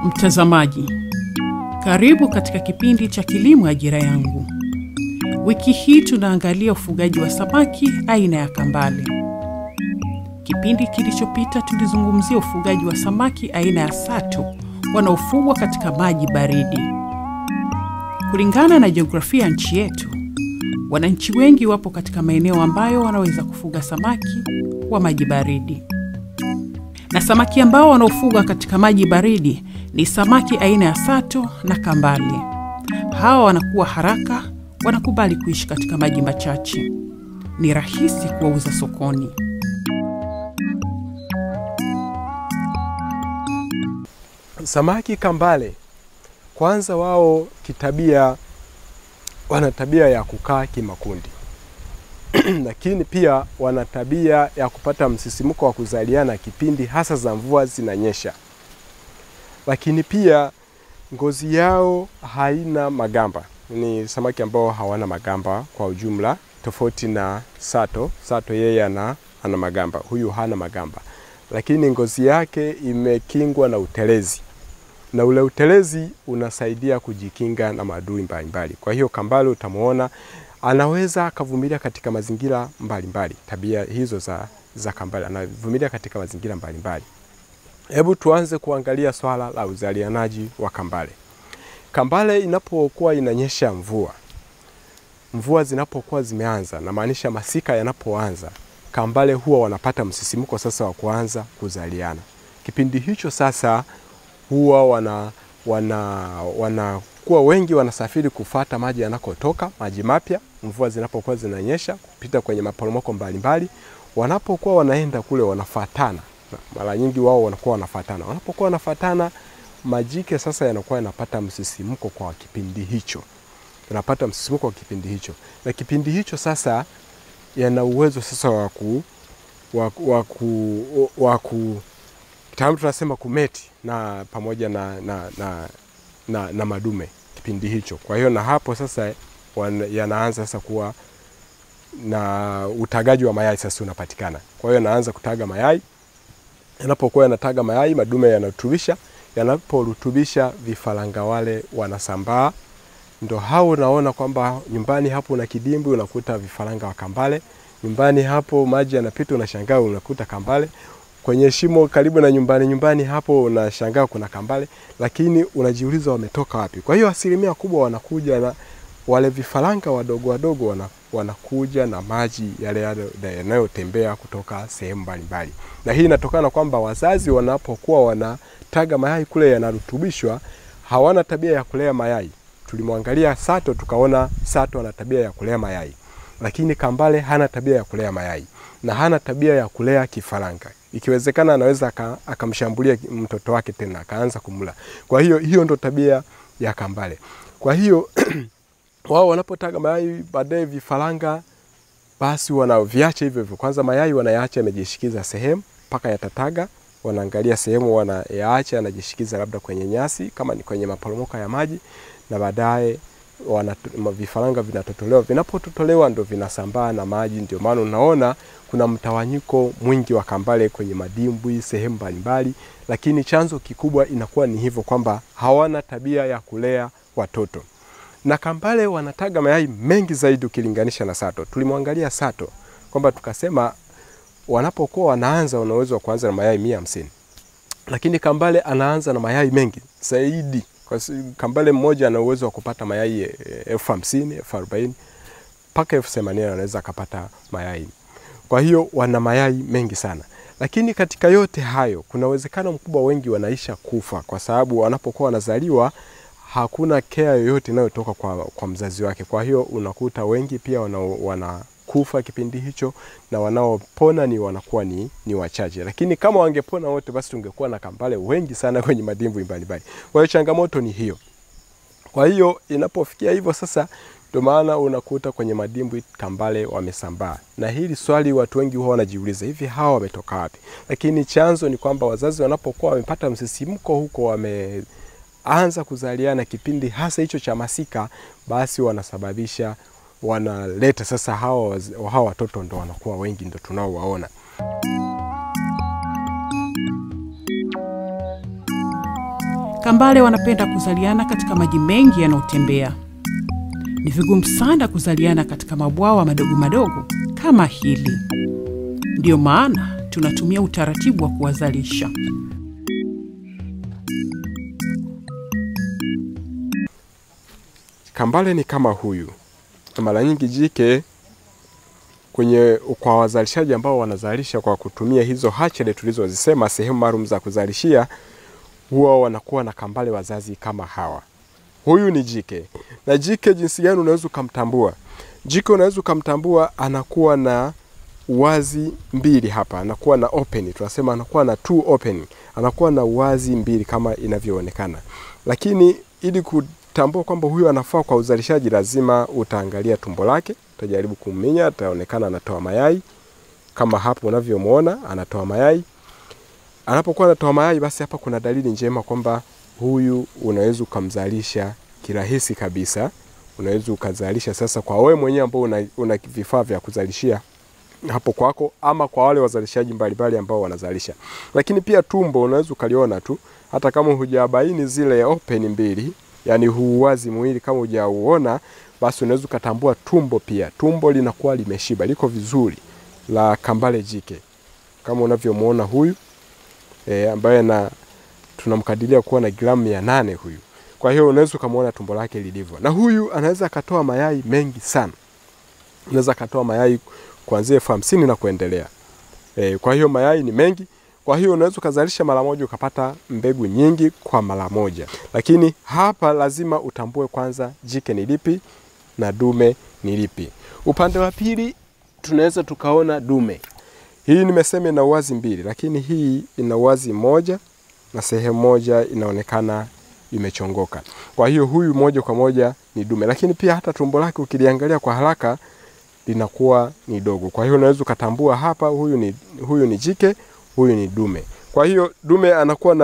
Mtazamaji, karibu katika kipindi cha Kilimo Ajira Yangu. Wiki hii tunaangalia ufugaji wa samaki aina ya kambale. Kipindi kilichopita tulizungumzia ufugaji wa samaki aina ya sato wanaofugwa katika maji baridi. Kulingana na jiografia ya nchi yetu, wananchi wengi wapo katika maeneo ambayo wanaweza kufuga samaki wa maji baridi. Na samaki ambao wanaofugwa katika maji baridi ni samaki aina ya sato na kambale. Hawa wanakuwa haraka, wanakubali kuishi katika maji machache. Ni rahisi kuwauza sokoni. Samaki kambale, kwanza wao kitabia wana tabia ya kukaa kimakundi. Lakini pia wana tabia ya kupata msisimuko wa kuzaliana kipindi hasa za mvua zinanyesha. Lakini pia ngozi yao haina magamba. Ni samaki ambao hawana magamba kwa ujumla, tofauti na sato. Sato yeye ana magamba, huyu hana magamba. Lakini ngozi yake imekingwa na utelezi. Na ule utelezi unasaidia kujikinga na maadui mbalimbali. Kwa hiyo kambale utamuona anaweza akavumilia katika mazingira mbalimbali. Tabia hizo za kambale, anavumilia katika mazingira mbalimbali. Hebu tuanze kuangalia swala la uzalianaji wa kambale. Kambale inapokuwa inanyesha mvua zinapokuwa zimeanza, na maanisha masika yanapoanza, kambale huwa wanapata msisimuko sasa wa kuanza kuzaliana. Kipindi hicho sasa huwa wanakuwa wengi wanasafiri kufuata maji yanakotoka, maji mapya, mvua zinapokuwa zinanyesha, kupita kwenye maporomoko mbalimbali. Wanapokuwa wanaenda kule wanafuatana. Mara nyingi wao wanakuwa wanafuatana. Wanapokuwa wanafuatana, majike sasa yanakuwa yanapata msisimuko kwa kipindi hicho. Yanapata msisimuko kwa kipindi hicho. Na kipindi hicho sasa yana uwezo sasa wa kitaalamu tunasema kumeti na pamoja na madume kipindi hicho. Kwa hiyo na hapo sasa yanaanza sasa kuwa na utagaji wa mayai sasa unapatikana. Kwa hiyo yanaanza kutaga mayai. Yanapokuwa yanataga mayai, madume yanarutubisha. Yanaporutubisha, vifaranga wale wanasambaa. Ndio hao unaona kwamba nyumbani hapo una kidimbwi unakuta vifaranga wa kambale. Nyumbani hapo maji yanapita unashangaa unakuta kambale. Kwenye shimo karibu na nyumbani hapo unashangaa kuna kambale, lakini unajiuliza wametoka wapi. Kwa hiyo asilimia kubwa wanakuja na wale vifaranga wadogo wanakuja na maji yale yanayotembea kutoka sehemu mbalimbali. Na hii inatokana kwamba wazazi wanapokuwa wanataga mayai kule yanarutubishwa, hawana tabia ya kulea mayai. Tulimwangalia sato tukaona sato ana tabia ya kulea mayai. Lakini kambale hana tabia ya kulea mayai na hana tabia ya kulea kifaranga. Ikiwezekana anaweza akamshambulia mtoto wake tena akaanza kumla. Kwa hiyo ndo tabia ya kambale. Kwa hiyo wao wanapotaga mayai, baadaye vifaranga basi wanaviacha hivyo hivyo. Kwanza mayai wanayaacha yamejishikiza sehemu mpaka yatataga, wanaangalia sehemu wanayaacha yanajishikiza labda kwenye nyasi kama ni kwenye maporomoko ya maji, na baadaye vifaranga vinatotolewa. Vinapototolewa ndo vinasambaa na maji. Ndio maana unaona kuna mtawanyiko mwingi wa kambale kwenye madimbwi sehemu mbalimbali, lakini chanzo kikubwa inakuwa ni hivyo kwamba hawana tabia ya kulea watoto. Na kambale wanataga mayai mengi zaidi ukilinganisha na sato. Tulimwangalia sato kwamba tukasema wanapokuwa wanaanza wana uwezo wa kuanza na mayai 150. Lakini kambale anaanza na mayai mengi zaidi. Kwa kambale mmoja ana uwezo wa kupata mayai 50,000, 40,000 mpaka 80,000 anaweza kupata mayai. Kwa hiyo wana mayai mengi sana. Lakini katika yote hayo kuna uwezekano mkubwa wengi wanaisha kufa kwa sababu wanapokuwa wanazaliwa hakuna care yoyote inayotoka kwa mzazi wake. Kwa hiyo unakuta wengi pia wanakufa kipindi hicho, na wanaopona wanakuwa ni wachache. Lakini kama wangepona wote basi tungekuwa na kambale wengi sana kwenye madimbwi mbalimbali. Kwa hiyo changamoto ni hiyo. Kwa hiyo inapofikia hivyo sasa Ndio maana unakuta kwenye madimbwi kambale wamesambaa. Na hili swali watu wengi huwa wanajiuliza, hivi hawa wametoka wapi? Lakini chanzo ni kwamba wazazi wanapokuwa wamepata msisimko huko, wameanza kuzaliana kipindi hasa hicho cha masika, basi wanasababisha wanaleta sasa hawa watoto ndo wanakuwa wengi, ndo tunaowaona. Kambale wanapenda kuzaliana katika maji mengi yanayotembea. Ni vigumu sana kuzaliana katika mabwawa madogo madogo kama hili. Ndio maana tunatumia utaratibu wa kuwazalisha. Kambale ni kama huyu. Mara nyingi jike kwa wazalishaji ambao wanazalisha kwa kutumia hizo hatchery tulizozisema, sehemu maalum za kuzalishia, huwa wanakuwa na kambale wazazi kama hawa. Huyu ni jike. Na jike jinsi gani unaweza kumtambua? Jike unaweza kumtambua anakuwa na wazi mbili hapa, anakuwa na open, tunasema anakuwa na two open, anakuwa na wazi mbili kama inavyoonekana. Lakini ili kutambua kwamba huyu anafaa kwa uzalishaji, lazima utaangalia tumbo lake, utajaribu kuminya, ataonekana anatoa mayai kama hapo unavyomuona anatoa mayai. Anapokuwa anatoa mayai, basi hapa kuna dalili njema kwamba huyu unaweza kumzalisha kirahisi kabisa. Unaweza ukazalisha sasa kwa wewe mwenyewe ambao una vifaa vya kuzalishia hapo kwako, ama kwa wale wazalishaji mbalimbali ambao wanazalisha. Lakini pia tumbo unaweza ukaliona tu, hata kama hujabaini zile open mbili, yani huwazi mwili kama hujauona, basi unaweza kutambua tumbo pia. Tumbo linakuwa limeshiba, liko vizuri, la kambale jike. Kama unavyomuona huyu ambaye tunamkadiria kuwa na gramu 800 huyu. Kwa hiyo unaweza kumuona tumbo lake lilivyo. Na huyu anaweza katoa mayai mengi sana. Unaweza katoa mayai kuanzia 50 na kuendelea. Kwa hiyo mayai ni mengi. Kwa hiyo unaweza kuzalisha mara moja ukapata mbegu nyingi kwa mara moja. Lakini hapa lazima utambue kwanza jike ni lipi na dume ni lipi. Upande wa pili tunaweza tukaona dume. Hii nimesema ina uwazi mbili, lakini hii ina uwazi moja na sehemu moja inaonekana imechongoka. Kwa hiyo huyu moja kwa moja ni dume, lakini pia hata tumbo lake ukiliangalia kwa haraka linakuwa ni dogo. Kwa hiyo unaweza kutambua hapa huyu ni jike, huyu ni dume. Kwa hiyo dume anakuwa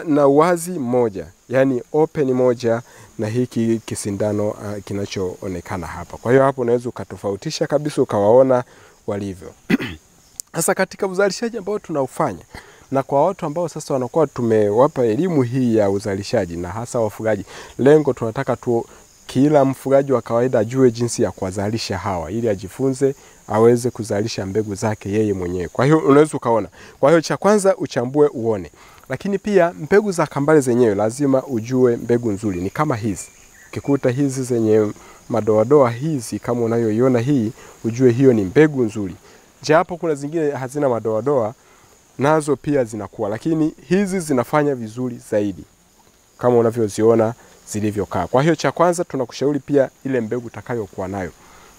na uwazi moja, yani open moja, na hiki kisindano kinachoonekana hapa. Kwa hiyo hapo unaweza ukatofautisha kabisa ukawaona walivyo. Sasa katika uzalishaji ambao tunaufanya, na kwa watu ambao sasa wanakuwa tumewapa elimu hii ya uzalishaji, na hasa wafugaji, lengo tunataka kila mfugaji wa kawaida ajue jinsi ya kuwazalisha hawa, ili ajifunze aweze kuzalisha mbegu zake yeye mwenyewe. Kwa hiyo unaweza ukaona. Kwa hiyo cha kwanza uchambue uone. Lakini pia mbegu za kambale zenyewe lazima ujue mbegu nzuri ni kama hizi. Ukikuta hizi zenye madoadoa hizi kama unayoiona hii, ujue hiyo ni mbegu nzuri. Japo kuna zingine hazina madoadoa, nazo pia zinakuwa, lakini hizi zinafanya vizuri zaidi kama unavyoziona zilivyokaa. Kwa hiyo cha kwanza tunakushauri pia ile mbegu utakayokuwa nayo.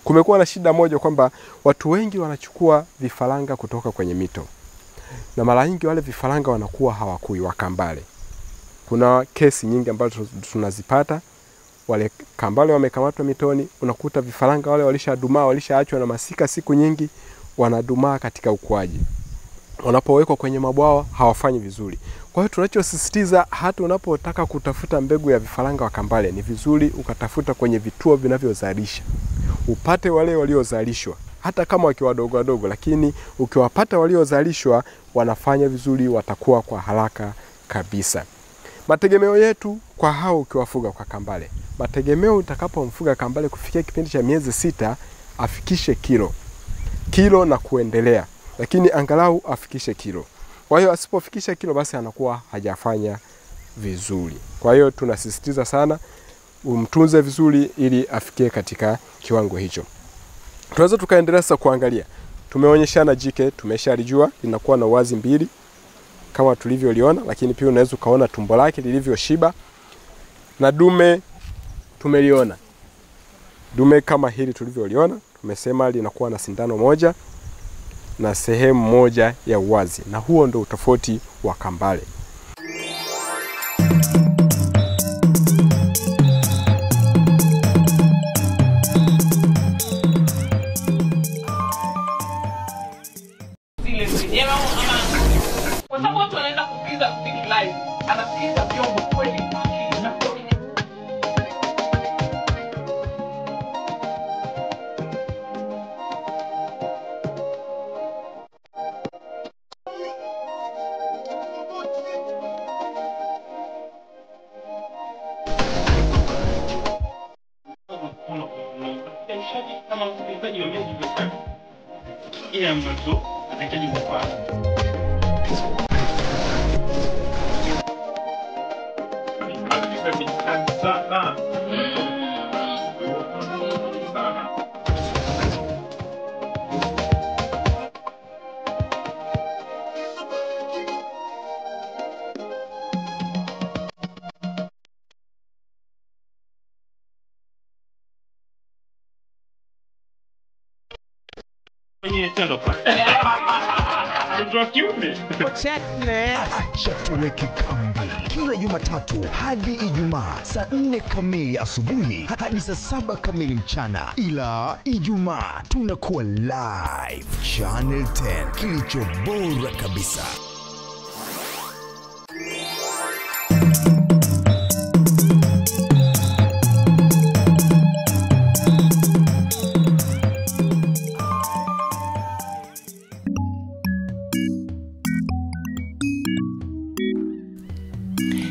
Kumekuwa na shida moja kwamba watu wengi wanachukua vifaranga kutoka kwenye mito, na mara nyingi wale vifaranga wanakuwa hawakui wa kambale. Kuna kesi nyingi ambazo tunazipata, wale kambale wamekamatwa mitoni, unakuta vifaranga wale walishadumaa, walishaachwa na masika siku nyingi, wanadumaa katika ukuaji. Wanapowekwa kwenye mabwawa hawafanyi vizuri. Kwa hiyo tunachosisitiza, hata unapotaka kutafuta mbegu ya vifaranga wa kambale, ni vizuri ukatafuta kwenye vituo vinavyozalisha. Upate wale waliozalishwa, hata kama wakiwa wadogo wadogo, lakini ukiwapata waliozalishwa wanafanya vizuri, watakuwa kwa haraka kabisa. Mategemeo yetu kwa hao ukiwafuga kwa kambale, mategemeo utakapomfuga kambale kufikia kipindi cha miezi 6 afikishe kilo na kuendelea, lakini angalau afikishe kilo. Kwa hiyo asipofikisha kilo, basi anakuwa hajafanya vizuri. Kwa hiyo tunasisitiza sana umtunze vizuri ili afikie katika kiwango hicho. Tunaweza tukaendelea sasa kuangalia. Tumeonyeshana jike, tumeshalijua linakuwa na wazi mbili kama tulivyoliona, lakini pia unaweza ukaona tumbo lake lilivyoshiba. Na dume tumeliona. Dume kama hili tulivyoliona, tumesema linakuwa na sindano moja na sehemu moja ya uwazi, na huo ndio utofauti wa kambale. Kwa sababu watu wanaenda kupiga big live, anapiga vyombo kweli na kama msikilizaji wa Music Festival. Ile ambacho anahitaji kufahamu. Kwenye tendo kwa. Ndio kiume. Acha tuweke kambi kila Jumatatu hadi Ijumaa saa 4 kamili asubuhi hadi saa 7 kamili mchana, ila Ijumaa tunakuwa live Channel 10, kilicho bora kabisa.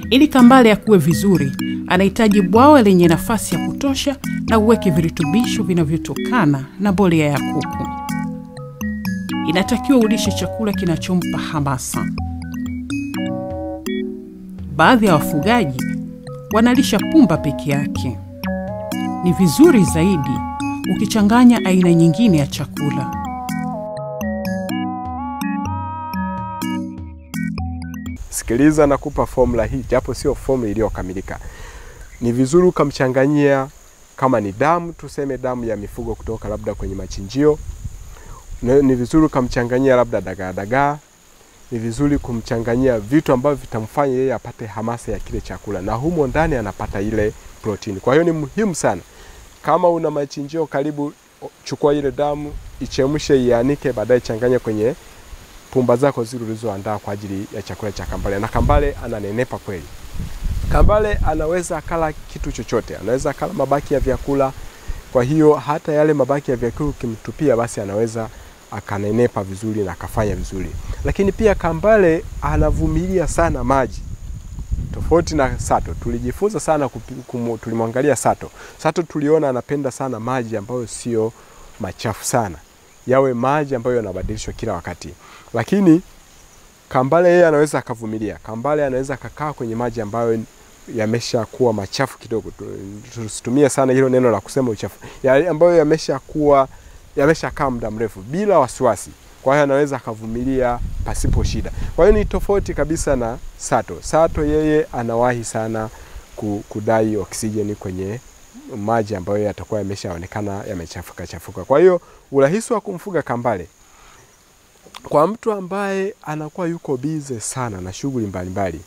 Ili kambale yakue vizuri, anahitaji bwawa lenye nafasi ya kutosha na uweke virutubisho vinavyotokana na mbolea ya kuku. Inatakiwa ulishe chakula kinachompa hamasa. Baadhi ya wafugaji wanalisha pumba peke yake. Ni vizuri zaidi ukichanganya aina nyingine ya chakula. Sikiliza na kupa formula hii, japo sio formula iliyokamilika. Ni vizuri ukamchanganyia kama ni damu, tuseme damu ya mifugo kutoka labda kwenye machinjio. Ni vizuri ukamchanganyia labda dagaa. Ni vizuri kumchanganyia vitu ambavyo vitamfanya yeye apate hamasa ya kile chakula, na humo ndani anapata ile protein. Kwa hiyo ni muhimu sana. Kama una machinjio karibu, chukua ile damu, ichemshe, ianike, baadaye changanya kwenye pumba zako zile ulizoandaa kwa ajili ya chakula cha kambale. Na kambale ananenepa kweli. Kambale anaweza akala kitu chochote, anaweza akala mabaki ya vyakula. Kwa hiyo hata yale mabaki ya vyakula ukimtupia, basi anaweza akanenepa vizuri na akafanya vizuri. Lakini pia kambale anavumilia sana maji. Tofauti na sato. Tulijifunza sana tulimwangalia sato. Sato tuliona anapenda sana maji ambayo sio machafu sana. Yawe maji ambayo yanabadilishwa kila wakati. Lakini kambale yeye anaweza akavumilia. Kambale anaweza kukaa kwenye maji ambayo yamesha kuwa machafu kidogo. Tusitumie sana hilo neno la kusema uchafu. Yale ambayo yamesha kaa muda mrefu bila wasiwasi. Kwa hiyo anaweza akavumilia pasipo shida. Kwa hiyo ni tofauti kabisa na sato. Sato yeye anawahi sana kudai oksijeni kwenye maji ambayo yatakuwa yameshaonekana yamechafuka. Kwa hiyo urahisi wa kumfuga kambale kwa mtu ambaye anakuwa yuko busy sana na shughuli mbalimbali,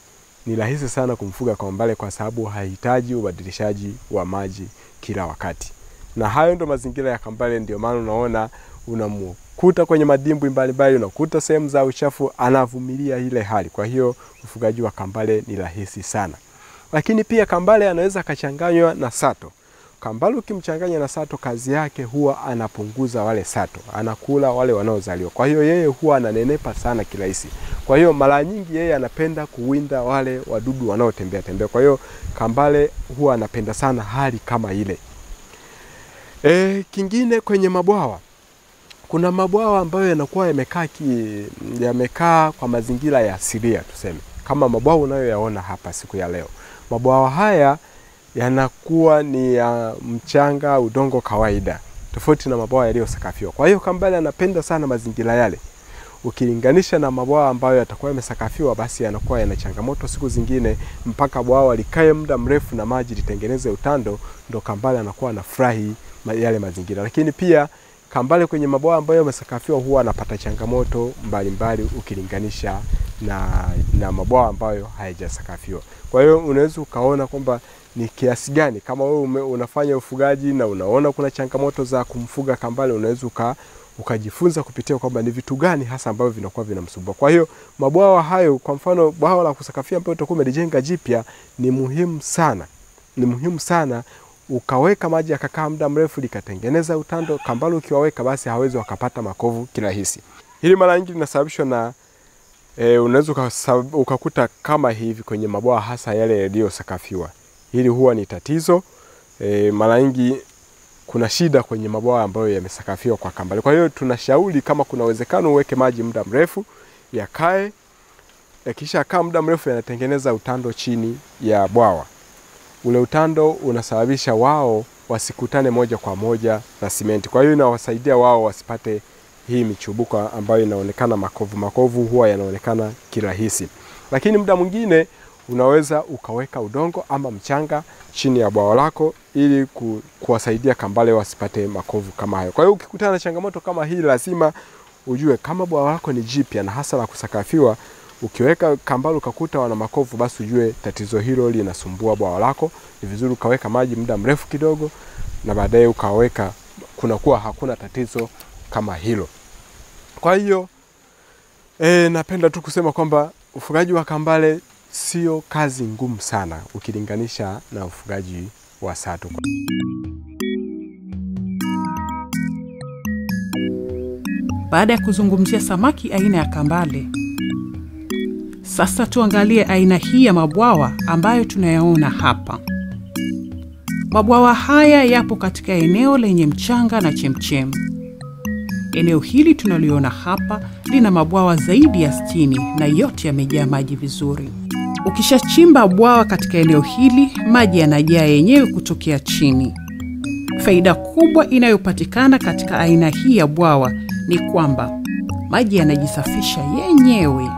ni rahisi sana kumfuga kambale kwa sababu hahitaji ubadilishaji wa maji kila wakati. Na hayo ndo mazingira ya kambale, ndio maana unaona unamkuta kwenye madimbwi mbalimbali, unakuta sehemu za uchafu, anavumilia ile hali. Kwa hiyo ufugaji wa kambale ni rahisi sana. Lakini pia kambale anaweza kachanganywa na sato. Kambale ukimchanganya na sato, kazi yake huwa anapunguza wale sato, anakula wale wanaozaliwa. Kwa hiyo yeye huwa ananenepa sana kirahisi. Kwa hiyo mara nyingi yeye anapenda kuwinda wale wadudu wanaotembea. Kwa hiyo kambale huwa anapenda sana hali kama ile. Kingine kwenye mabwawa. Kuna mabwawa ambayo yanakuwa yamekaa kwa mazingira ya asilia tuseme. Kama mabwawa unayoyaona hapa siku ya leo. Mabwawa haya yanakuwa ni ya mchanga, udongo kawaida, tofauti na mabwawa yaliyosakafiwa. Kwa hiyo kambale anapenda sana mazingira yale. Ukilinganisha na mabwawa ambayo yatakuwa yamesakafiwa, basi yanakuwa yana changamoto siku zingine mpaka bwawa likae muda mrefu na maji litengeneze utando, ndo kambale anakuwa anafurahi yale mazingira. Lakini pia kambale kwenye mabwawa ambayo yamesakafiwa huwa anapata changamoto mbalimbali ukilinganisha na mabwawa ambayo hayajasakafiwa. Kwa hiyo unaweza ukaona kwamba ni kiasi gani kama wewe unafanya ufugaji na unaona kuna changamoto za kumfuga kambale, unaweza ukajifunza kupitia kwamba ni vitu gani hasa ambavyo vinakuwa vinamsumbua. Kwa hiyo mabwawa hayo, kwa mfano bwawa la kusakafia ambalo utakuwa umelijenga jipya, ni muhimu sana. Ni muhimu sana ukaweka maji yakakaa muda mrefu likatengeneza utando, kambalo ukiwaweka basi hawezi wakapata makovu kirahisi. Hili mara nyingi linasababishwa na unaweza ukakuta kama hivi kwenye mabwawa hasa yale yaliyosakafiwa. Hili huwa ni tatizo. Mara nyingi kuna shida kwenye mabwawa ambayo yamesakafiwa kwa kambale. Kwa hiyo tunashauri kama kuna uwezekano uweke maji muda mrefu yakae, kisha kaa muda mrefu yanatengeneza utando chini ya bwawa. Ule utando unasababisha wao wasikutane moja kwa moja na simenti. Kwa hiyo inawasaidia wao wasipate hii michubuko ambayo inaonekana makovu. Makovu huwa yanaonekana kirahisi. Lakini muda mwingine unaweza ukaweka udongo ama mchanga chini ya bwawa lako ili kuwasaidia kambale wasipate makovu kama hayo. Kwa hiyo ukikutana na changamoto kama hii, lazima ujue kama bwawa lako ni jipya na hasa la kusakafiwa, ukiweka kambale ukakuta wana makovu, basi ujue tatizo hilo linasumbua bwawa lako. Ni vizuri ukaweka maji muda mrefu kidogo na baadaye ukaweka, kunakuwa hakuna tatizo kama hilo. Kwa hiyo napenda tu kusema kwamba ufugaji wa kambale sio kazi ngumu sana ukilinganisha na ufugaji wa sato. Baada ya kuzungumzia samaki aina ya kambale, sasa tuangalie aina hii ya mabwawa ambayo tunayaona hapa. Mabwawa haya yapo katika eneo lenye mchanga na chemchem. Eneo hili tunaliona hapa lina mabwawa zaidi ya 60 na yote yamejaa maji vizuri. Ukishachimba bwawa katika eneo hili, maji yanajaa yenyewe kutokea chini. Faida kubwa inayopatikana katika aina hii ya bwawa ni kwamba maji yanajisafisha yenyewe.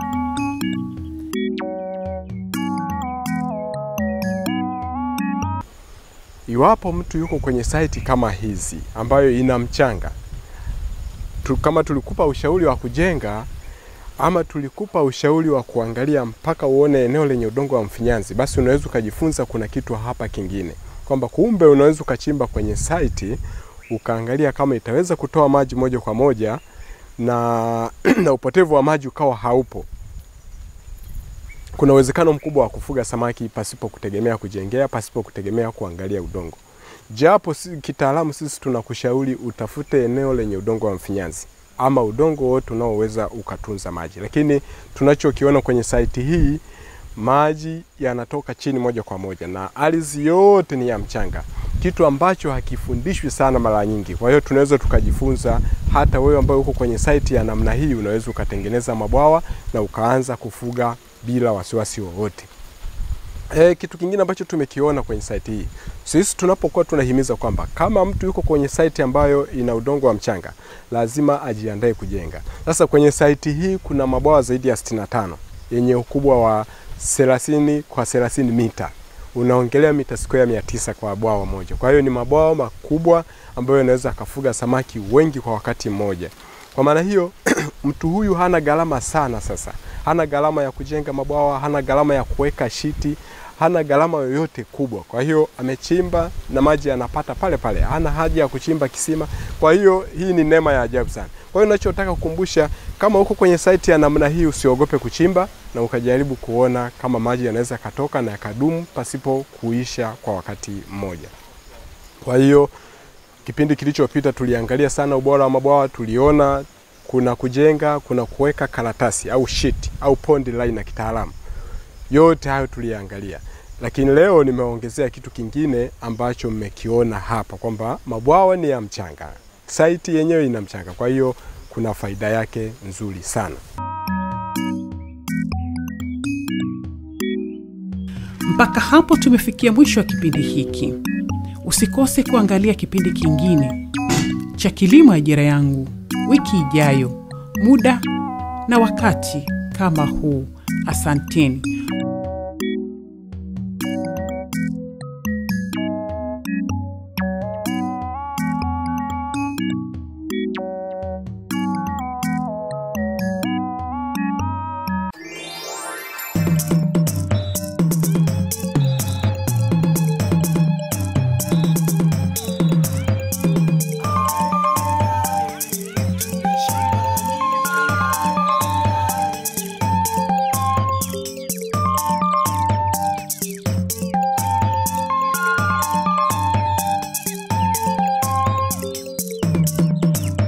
Iwapo mtu yuko kwenye site kama hizi ambayo ina mchanga, kama tulikupa ushauri wa kujenga ama tulikupa ushauri wa kuangalia mpaka uone eneo lenye udongo wa mfinyanzi, basi unaweza ukajifunza kuna kitu hapa kingine, kwamba kumbe unaweza ukachimba kwenye site ukaangalia kama itaweza kutoa maji moja kwa moja na upotevu wa maji ukawa haupo. Kuna uwezekano mkubwa wa kufuga samaki pasipo kutegemea kujengea, pasipo kutegemea kuangalia udongo. Japo kitaalamu sisi tunakushauri utafute eneo lenye udongo wa mfinyanzi ama udongo wote unaoweza ukatunza maji. Lakini tunachokiona kwenye site hii, maji yanatoka chini moja kwa moja na ardhi yote ni ya mchanga, kitu ambacho hakifundishwi sana mara nyingi. Kwa hiyo tunaweza tukajifunza, hata wewe ambaye uko kwenye site ya namna hii unaweza ukatengeneza mabwawa na ukaanza kufuga bila wasiwasi wowote. Kitu kingine ambacho tumekiona kwenye site hii, sisi tunapokuwa tunahimiza kwamba kama mtu yuko kwenye site ambayo ina udongo wa mchanga, lazima ajiandae kujenga. Sasa kwenye site hii kuna mabwawa zaidi ya 65 yenye ukubwa wa 30 kwa 30 mita. Unaongelea mita square 900 kwa bwawa moja. Kwa hiyo ni mabwawa makubwa ambayo yanaweza kufuga samaki wengi kwa wakati mmoja. Kwa maana hiyo mtu huyu hana gharama sana sasa. Hana gharama ya kujenga mabwawa, hana gharama ya kuweka shiti, hana gharama yoyote kubwa. Kwa hiyo amechimba na maji yanapata pale pale. Hana haja ya kuchimba kisima. Kwa hiyo hii ni neema ya ajabu sana. Kwa hiyo ninachotaka kukumbusha, kama uko kwenye site ya namna hii, usiogope kuchimba na ukajaribu kuona kama maji yanaweza katoka na yakadumu pasipo kuisha kwa wakati mmoja. Kwa hiyo kipindi kilichopita tuliangalia sana ubora wa mabwawa. Tuliona kuna kujenga, kuna kuweka karatasi au sheet au pond line na kitaalamu. Yote hayo tuliangalia. Lakini leo nimeongezea kitu kingine ambacho mmekiona hapa, kwamba mabwawa ni ya mchanga. Site yenyewe ina mchanga. Kwa hiyo kuna faida yake nzuri sana. Mpaka hapo tumefikia mwisho wa kipindi hiki. Usikose kuangalia kipindi kingine cha Kilimo Ajira Yangu wiki ijayo, muda na wakati kama huu. Asanteni.